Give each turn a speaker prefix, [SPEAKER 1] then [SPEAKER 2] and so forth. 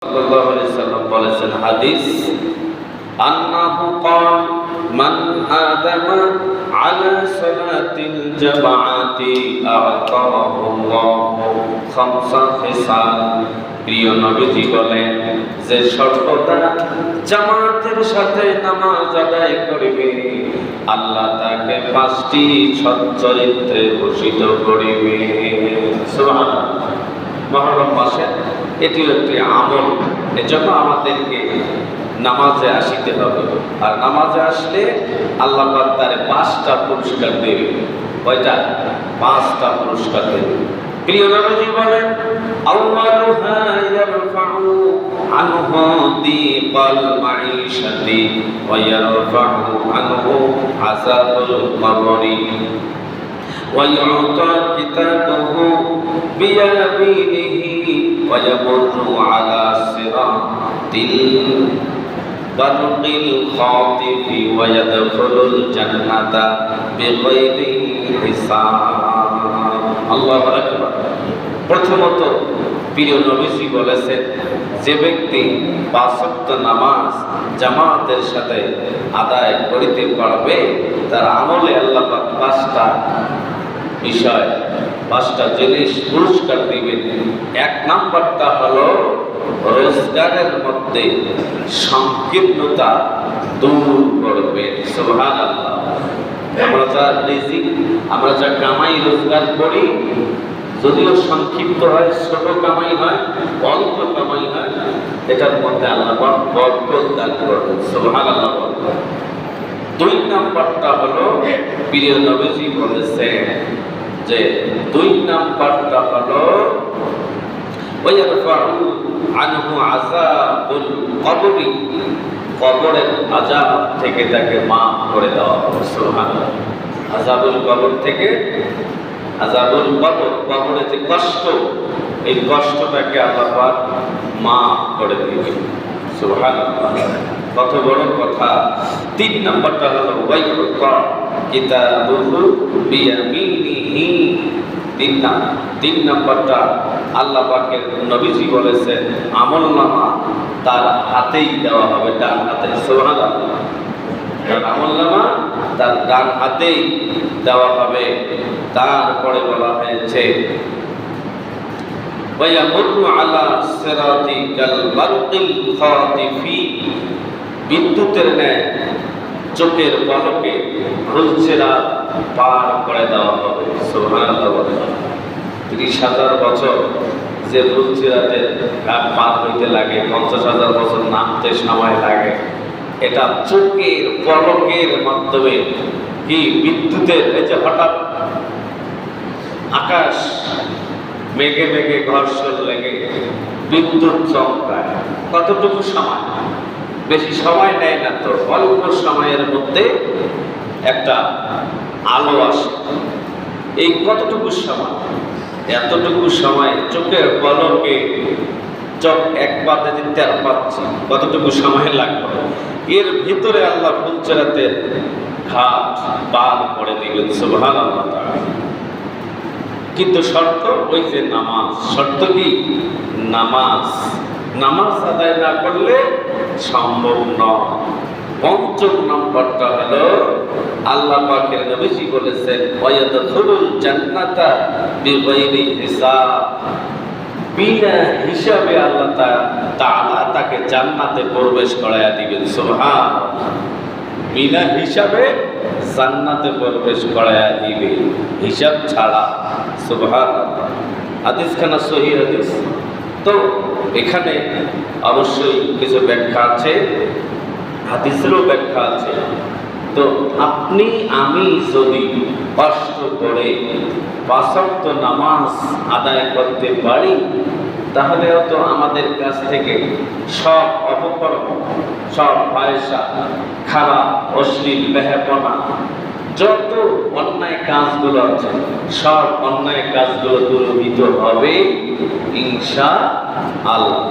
[SPEAKER 1] সাল্লাল্লাহু আলাইহি সাল্লাম বলেছেন হাদিস আন্নাহু ক্বাল মান আদামা আলা সালাতিল জামাআতি আ'তাহুল্লাহু খামসা খিসাল। প্রিয় নবীজি বলেন যে সর্বদা জামাতের সাথে নামাজ আদায় করবে আল্লাহ তাকে 5টি সচ্চরিত্রে ভূষিত করিবে। সুবহানাল্লাহ। মুহররম মাসে এটি একটি আমল, এজন্য আমাদেরকে নামাজে আসিতে হবে। আর নামাজে আসলে আল্লাহ পাক তার 5টা পুরস্কার দেবে। কয়টা? 5টা পুরস্কার দেবে। প্রিয় নবীজি বলেন আউয়ালুহা ইয়ারফাউ আনহু দিকাল মাঈশাতি ওয়া ইয়ারফাউ আনহু আযাবাল কবরি ওয়া ইউতা কিতাবাহু বিয়ামিনিহি ওয়া ইয়ামুরু আলা সিরাতিল বারকিল খাতিফি ওয়া ইয়াদখুলুল জান্নাতা বিগাইরি হিসাব। আল্লাহু আকবার। প্রথমত প্রিয় নবীজি বলেছেন যে ব্যক্তি 5 ওয়াক্ত নামাজ জামাতের সাথে আদায় করিতে পারবে তার আমলে আল্লাহ পাক 5টা বিষয় 5টা জিনিস পুরস্কার দিবেন। 1 নাম্বারটা হলো রোজগারের মধ্যে সংকীর্ণতা দূর করবে। সুবহানাল্লাহ। আমরা যা কামাই রোজগার করি যদিও সংক্ষিপ্ত হয়, ছোট কামাই হয়, অল্প কামাই হয়, এটার মধ্যে আল্লাহ বরকত দান করবেন। সুবহানাল্লাহ। 2 নাম্বারটা হলো প্রিয় নবীজি বলেছেন যে 2 নাম্বারটা হলো ওয়ায়ারফাউ আনহু আযাবুল কবরি, কবরের আযাব থেকে তাকে মাফ করে দেওয়া হবে। সুবহানাল্লাহ। আযাবুল কবর থেকে, আযাবুল কবর, কবরে যে কষ্ট, এই কষ্টটাকে আল্লাহ পাক মাফ করে দিবেন। সুবহানাল্লাহ। কত বড় কথা। 3 নাম্বারটা হলো ওয়াইউতা কিতাবুহু বিয়ামিনিহি। 3 নাম্বারটা আল্লাহ পাকের নবীজি বলেছেন আমলনামা তার হাতেই দেওয়া হবে, ডান হাতে। সুবহানাল্লাহ। তার আমলনামা তার ডান হাতেই দেওয়া হবে। তারপরে বলা হয়েছে ওয়ায়ামুরু আলা সিরাতিল বারকিল খাতিফি, বিদ্যুতের ন্যায় চোখের পলকে ফুলসিরাত পার করে দেওয়া হবে। সুবহানাল্লাহ। 30,000 বছর যে ফুলসিরাতের পার হইতে লাগে, 50,000 বছর নামতে সময় লাগে, এটা চোখের পলকের মাধ্যমে কি বিদ্যুতের, এই যে হঠাৎ আকাশ মেঘে মেঘে ঘর্ষণ লেগে বিদ্যুৎ চমকায়, কতটুকু সময়, বেশি সময় নেয় না তো, অল্প সময়ের মধ্যে একটা আলো আসে। এই কতটুকু সময়, এতটুকু সময় চোখের পলকে চোখ একবারে দিতে আর পাচ্ছি, কতটুকু সময় লাগবে। এর ভিতরে আল্লাহ ফুলসিরাতের ঘাট পার করে দিবেন। সুবহানাল্লাহ। কিন্তু শর্ত ওই যে নামাজ। শর্ত কি? নামাজ আদায় না করলে সম্ভব নয়। 5ম নম্বরটা হলো আল্লাহ পাকের নবীজি বলেছেন ওয়ায়াদখুলুল জান্নাতা বিগাইরি হিসাব, বিনা হিসাবে আল্লাহ তাআলা তাকে জান্নাতে প্রবেশ করায়া দিবেন। সুবহানাল্লাহ। বিনা হিসাবে জান্নাতে প্রবেশ করায়া দিবে, হিসাব ছাড়া। সুবহানাল্লাহ। হাদিসখানা সহিহ হাদিস। তো এখানে অবশ্যই কিছু ব্যাখ্যা আছে, হাদিসেরও ব্যাখ্যা আছে। তো আপনি আমি যদি কষ্ট করে 5 ওয়াক্ত নামাজ আদায় করতে পারি তাহলে তো আমাদের কাছ থেকে সব অপকর্ম, সব পয়সা, খারাপ অশ্লীল বেহাপনা, যত অন্যায় কাজগুলো আছে সব অন্যায় কাজগুলো দূরীভূত হবে ইনশাআল্লাহ।